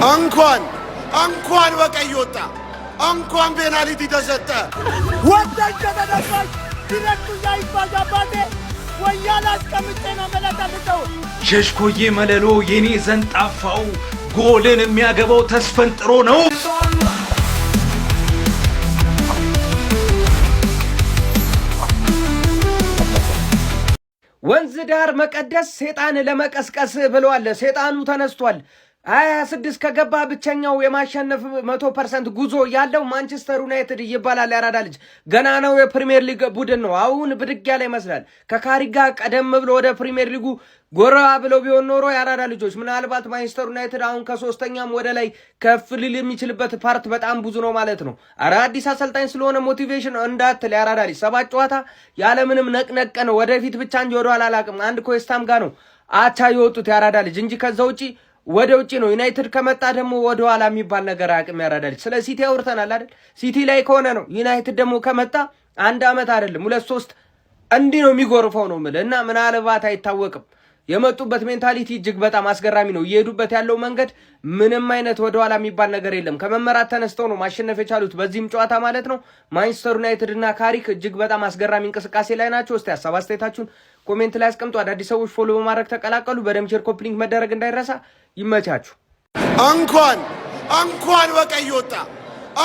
እንኳን በቀይ ወጣ እንኳን ፔናልቲ ተሰጠ ወጣች ተደረገች ዲሬክቱ ያይባዛባቴ ወያላ አስቀምጬና መላታልተው ሸሽኮዬ መለሎ የኔ ዘንጣፋው ጎልን የሚያገባው ተስፈንጥሮ ነው። ወንዝ ዳር መቀደስ ሰይጣን ለመቀስቀስ ብለዋል። ሰይጣኑ ተነስቷል። 26 ከገባ ብቸኛው የማሸነፍ 100% ጉዞ ያለው ማንቸስተር ዩናይትድ ይባላል። ያራዳ ልጅ ገና ነው። የፕሪሚየር ሊግ ቡድን ነው። አሁን ብድግ ያለ ይመስላል። ከካሪክ ጋር ቀደም ብሎ ወደ ፕሪሚየር ሊጉ ጎራ ብለው ቢሆን ኖሮ ያራዳ ልጆች ምናልባት ማንቸስተር ዩናይትድ አሁን ከሶስተኛም ወደ ላይ ከፍ ሊል የሚችልበት ፓርት በጣም ብዙ ነው ማለት ነው። አዲስ አሰልጣኝ ስለሆነ ሞቲቬሽን እንዳትል ያራዳ ልጅ 7 ጨዋታ ያለምንም ነቅነቅ ነው። ወደፊት ብቻ እንጂ ወደ ኋላ አላቅም። አንድ ኮስታም ጋር ነው አቻ የወጡት ያራዳ ልጅ እንጂ ከዛ ውጪ ወደ ውጪ ነው። ዩናይትድ ከመጣ ደግሞ ወደ ኋላ የሚባል ነገር አቅም ያራዳል። ስለ ሲቲ አውርተናል አይደል? ሲቲ ላይ ከሆነ ነው። ዩናይትድ ደግሞ ከመጣ 1 አመት አይደለም 2-3 እንዲህ ነው የሚጎርፈው ነው የምልህ። እና ምናልባት አይታወቅም። የመጡበት ሜንታሊቲ እጅግ በጣም አስገራሚ ነው። እየሄዱበት ያለው መንገድ ምንም አይነት ወደ ኋላ የሚባል ነገር የለም። ከመመራት ተነስተው ነው ማሸነፍ የቻሉት በዚህም ጨዋታ ማለት ነው። ማንቸስተር ዩናይትድ እና ካሪክ እጅግ በጣም አስገራሚ እንቅስቃሴ ላይ ናቸው። እስቲ ሀሳብ አስተያየታችሁን ኮሜንት ላይ አስቀምጡ። አዳዲስ ሰዎች ፎሎ በማድረግ ተቀላቀሉ። በደም ሼር ኮፒ ሊንክ መደረግ እንዳይረሳ። ይመቻችሁ። እንኳን በቀይ ወጣ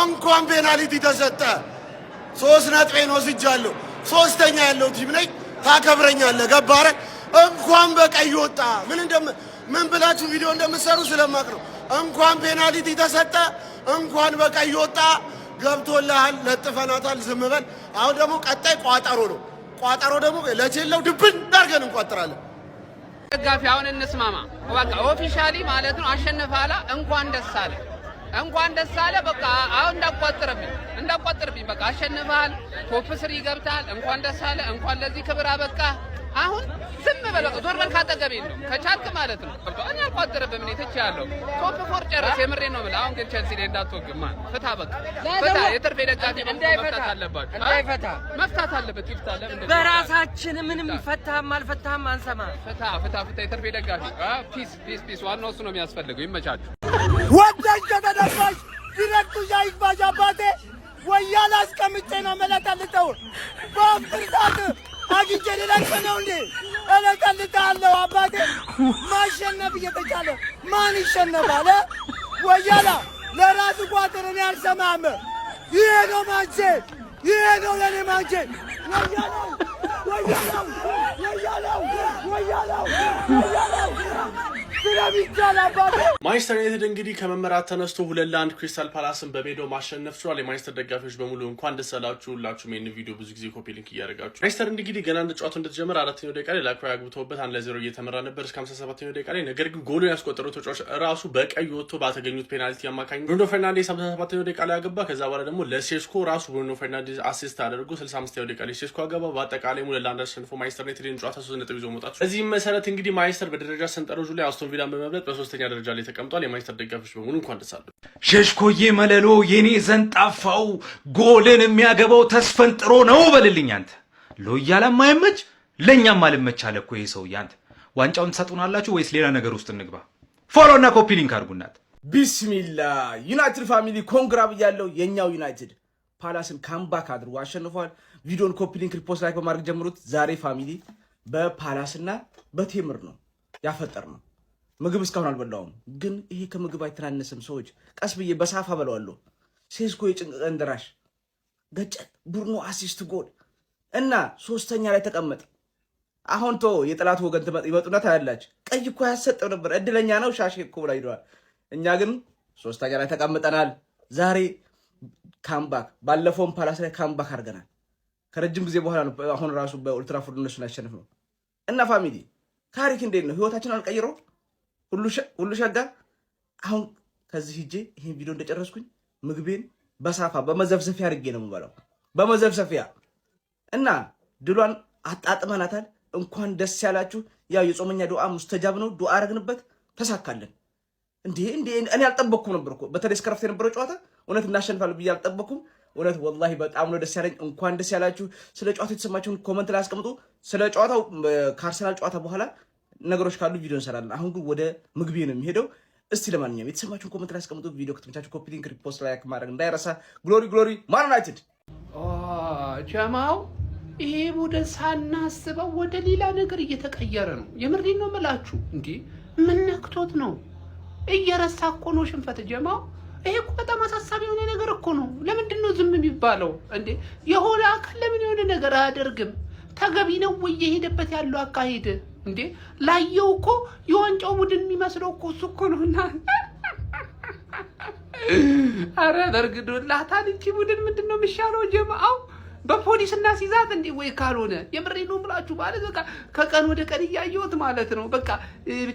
እንኳን ፔናልቲ ተሰጠ 3 ነጥቤን ወስጃለሁ። ሶስተኛ ያለው ቲም ነኝ። ታከብረኛለህ ገባረ እንኳን በቀይ ወጣ ምን ብላችሁ ቪዲዮ እንደምትሰሩ ስለማቅ ነው። እንኳን ፔናልቲ ተሰጠ እንኳን በቀይ ወጣ ገብቶልሃል። ለጥፈናታል። ዝም በል። አሁን ደግሞ ቀጣይ ቋጠሮ ነው። ቋጠሮ ደግሞ ለቼለው ድብን ዳርገን እንቋጥራለን። ደጋፊ አሁን እንስማማ። በቃ ኦፊሻሊ ማለት ነው አሸነፋላ። እንኳን ደስ አለ። በቃ አሁን እንዳቋጥርብኝ በቃ አሸንፈሃል። ቶፕ 3 ገብተሃል። እንኳን ደስ አለ። እንኳን ለዚህ ክብር አበቃ። አሁን ዝም በለው። ዶርበል ካጠገቤ ነው ከቻልክ ማለት ነው። እኔ አልቋጥርብም። እኔ ትቼያለሁ። ቶፕ 4 ጨርስ። የምሬን ነው የምልህ። አሁን ግን ቼልሲ ላይ እንዳትወግም ማን ፍታ። በቃ ፍታ። የትርፌ ደጋፊ መፍታት አለባችሁ። መፍታት አለበት። ይፍታል። በራሳችን ምንም ፈታህም አልፈታህም አንሰማ። ፍታ። የትርፌ ደጋፊ ፒስ። ዋናው እሱ ነው የሚያስፈልገው። ይመቻችሁ። ወጣች ተደረገች ዲሬክቱ ያይባዛባቴ ወያላ አስቀምጬና መላታልተው በፍርታት አግኝቼ ልለቅህ ነው እንዴ? እለቀልጥሃለሁ አባቴ። ማሸነፍ እየተቻለ ማን ይሸነፋል? ወያላ ለራሱ ቋጥር እኔ አልሰማህም። ይሄ ነው ማንቼ፣ ይሄ ነው ለእኔ ማንቼ። ወያላው ማንቸስተር ዩናይትድ እንግዲህ ከመመራት ተነስቶ 2-1 ክሪስታል ፓላስን በሜዳው ማሸነፍ ችሏል። የማንቸስተር ደጋፊዎች በሙሉ እንኳን ደስ አላችሁ። ሁላችሁም ይሄን ቪዲዮ ብዙ ጊዜ ኮፒ ሊንክ እያደረጋችሁ ማንቸስተር እንግዲህ ገና ጨዋታው እንደተጀመረ 4ኛው ደቂቃ ላይ ላክሮይ አግብተውበት 1-0 እየተመራ ነበር እስከ 57ኛው ደቂቃ ላይ። ነገር ግን ጎሉን ያስቆጠረው ተጫዋች ራሱ በቀይ ወጥቶ ባተገኙት ፔናልቲ አማካኝ ብሩኖ ፈርናንዴዝ 57ኛው ደቂቃ ላይ አገባ። ከዛ በኋላ ደግሞ ለሴስኮ ራሱ ብሩኖ ፈርናንዴዝ አሲስት አድርጎ 65ኛው ደቂቃ ላይ ሴስኮ አገባ። በአጠቃላይ 2-1 አሸንፎ ማንቸስተር ዩናይትድን ጨዋታ 3 ነጥብ ይዞ መውጣቱ። በዚህም መሰረት እንግዲህ ማንቸስተር በደረጃ ሰንጠረዡ ላይ አስቶን ቪላን በመብለጥ በ3ኛ ደረጃ ላይ ተቀምጧል። የማንቸስተር ደጋፊዎች በሙሉ እንኳን ደስ አላችሁ። ሸሽኮዬ መለሎ የኔ ዘንጣፋው ጎልን የሚያገባው ተስፈንጥሮ ነው በልልኝ አንተ። ሎያላም ማይመች ለኛም አልመች አለ እኮ ይሄ ሰውዬ። አንተ ዋንጫውን ትሰጡናላችሁ ወይስ ሌላ ነገር ውስጥ እንግባ? ፎሎ እና ኮፒ ሊንክ አድርጉናት። ቢስሚላ ዩናይትድ ፋሚሊ ኮንግራ ብያለሁ። የኛው ዩናይትድ ፓላስን ካምባክ አድርጎ አሸንፏል። ቪዲዮን ኮፒ ሊንክ ሪፖስት ላይክ በማድረግ ጀምሩት። ዛሬ ፋሚሊ በፓላስና በቴምር ነው ያፈጠር ነው። ምግብ እስካሁን አልበላውም፣ ግን ይሄ ከምግብ አይተናነስም። ሰዎች ቀስ ብዬ በሳፋ በለዋለሁ። ሴስኮ የጭንቀት ደራሽ ገጨት፣ ቡርኖ አሲስት ጎል እና 3ኛ ላይ ተቀመጠ። አሁን ቶ የጠላት ወገን ይመጡና ታያላችሁ። ቀይ እኮ ያሰጠው ነበር። እድለኛ ነው ሻሽ እኮ ብላ ሂደዋል። እኛ ግን 3ኛ ላይ ተቀምጠናል። ዛሬ ካምባክ፣ ባለፈውም ፓላስ ላይ ካምባክ አድርገናል። ከረጅም ጊዜ በኋላ ነው አሁን ራሱ በኦልትራፎርድ እነሱን ያሸንፍ ነው። እና ፋሚሊ ካሪክ እንዴት ነው? ህይወታችን አልቀይረው ሁሉ ሸጋ። አሁን ከዚህ ሂጄ ይሄን ቪዲዮ እንደጨረስኩኝ ምግቤን በሳፋ በመዘፍዘፊያ አድርጌ ነው የምበላው፣ በመዘፍዘፊያ እና ድሏን አጣጥመናታል። እንኳን ደስ ያላችሁ። ያው የጾመኛ ዱዓ ሙስተጃብ ነው። ዱዓ አረግንበት፣ ተሳካለን። እንዴ እኔ አልጠበቅኩም ነበር እኮ በተለይ እስከረፍት የነበረው ጨዋታ እውነት እናሸንፋለን ብዬ አልጠበቅኩም። እውነት ወላሂ በጣም ነው ደስ ያለኝ። እንኳን ደስ ያላችሁ። ስለ ጨዋታው የተሰማችሁን ኮመንት ላይ አስቀምጡ። ስለ ጨዋታው ከአርሰናል ጨዋታ በኋላ ነገሮች ካሉ ቪዲዮ እንሰራለን። አሁን ግን ወደ ምግቤ ነው የሚሄደው። እስቲ ለማንኛውም የተሰማችሁን ኮሜንት ላይ አስቀምጡ። ቪዲዮ ከተመቻችሁ ኮፒ ሊንክ፣ ሪፖስት፣ ላይክ ማድረግ እንዳይረሳ። ግሎሪ ግሎሪ ማን ዩናይትድ። ጀማው ይሄ ቡድን ሳናስበው ወደ ሌላ ነገር እየተቀየረ ነው። የምሬን ነው የምላችሁ። እንዴ ምን ነክቶት ነው? እየረሳ እኮ ነው ሽንፈት ጀማው። ይሄ እኮ በጣም አሳሳቢ የሆነ ነገር እኮ ነው። ለምንድን ነው ዝም የሚባለው እንዴ? የሆነ አካል ለምን የሆነ ነገር አያደርግም? ተገቢ ነው ወይ የሄደበት ያለው አካሄድ? እንዴ ላየው እኮ የዋንጫው ቡድን የሚመስለው እኮ እሱ እኮ ነውና አረ በርግዶላታል። እቺ ቡድን ምንድነው የሚሻለው ጀማው? በፖሊስና ሲዛት እንዴ ወይ ካልሆነ የምሬን ነው ብላችሁ ማለት በቃ ከቀን ወደ ቀን እያየሁት ማለት ነው። በቃ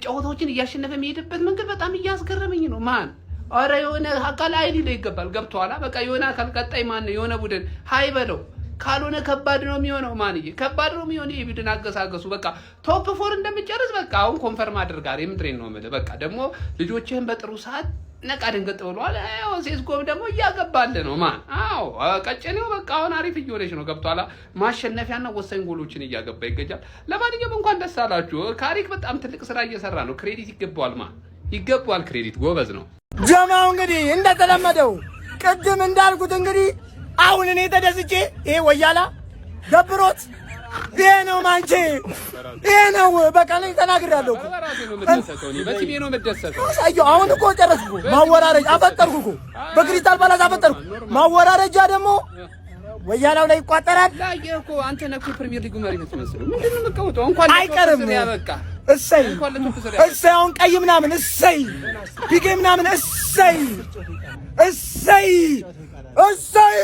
ጨዋታዎችን እያሸነፈ የሚሄድበት መንገድ በጣም እያስገረመኝ ነው። ማን አረ የሆነ አካል አይሊ ላይ ይገባል። ገብቷላ? በቃ የሆነ አካል ቀጣይ ማን የሆነ ቡድን ሃይ በለው ካልሆነ ከባድ ነው የሚሆነው። ማንዬ ከባድ ነው የሚሆነው። የቡድን አገሳገሱ በቃ ቶፕ 4 እንደምጨርስ በቃ አሁን ኮንፈርም አድርጋር። የምሬን ነው የምልህ። በቃ ደግሞ ልጆችህን በጥሩ ሰዓት ነቃ ድንገት ብሏል። አዎ ሴስኮም ደግሞ እያገባል ነው። ማን አዎ ቀጨኔው በቃ አሁን አሪፍ እየሆነች ነው። ገብቷላ? ማሸነፊያና ወሳኝ ጎሎችን እያገባ ይገኛል። ለማንኛውም እንኳን ደስ አላችሁ። ካሪክ በጣም ትልቅ ስራ እየሰራ ነው። ክሬዲት ይገባዋል። ማን ይገባዋል ክሬዲት። ጎበዝ ነው ጀማው። እንግዲህ እንደተለመደው ቅድም እንዳልኩት እንግዲህ አሁን እኔ ተደስቼ ይሄ ወያላ ደብሮት ይሄ ነው ማንቼ ይሄ ነው በቃ ላይ ተናግሬያለሁ እኮ በቲሜ ነው መደሰተው። አሁን እኮ ጨረስኩ። ማወራረጃ አፈጠርኩ እኮ በክሪስታል ፓላስ አፈጠርኩ። ማወራረጃ ደግሞ ወያላው ላይ ይቋጠራል። ላየ እኮ አንተ ነህ ፕሪሚየር ሊግ መሪ የምትመስለው። ምንድነው የምትቀውጠው? እንኳን አይቀርም። እሰይ እሰይ አሁን ቀይ ምናምን እሰይ ቢጌ ምናምን እሰይ እሰይ እሰይ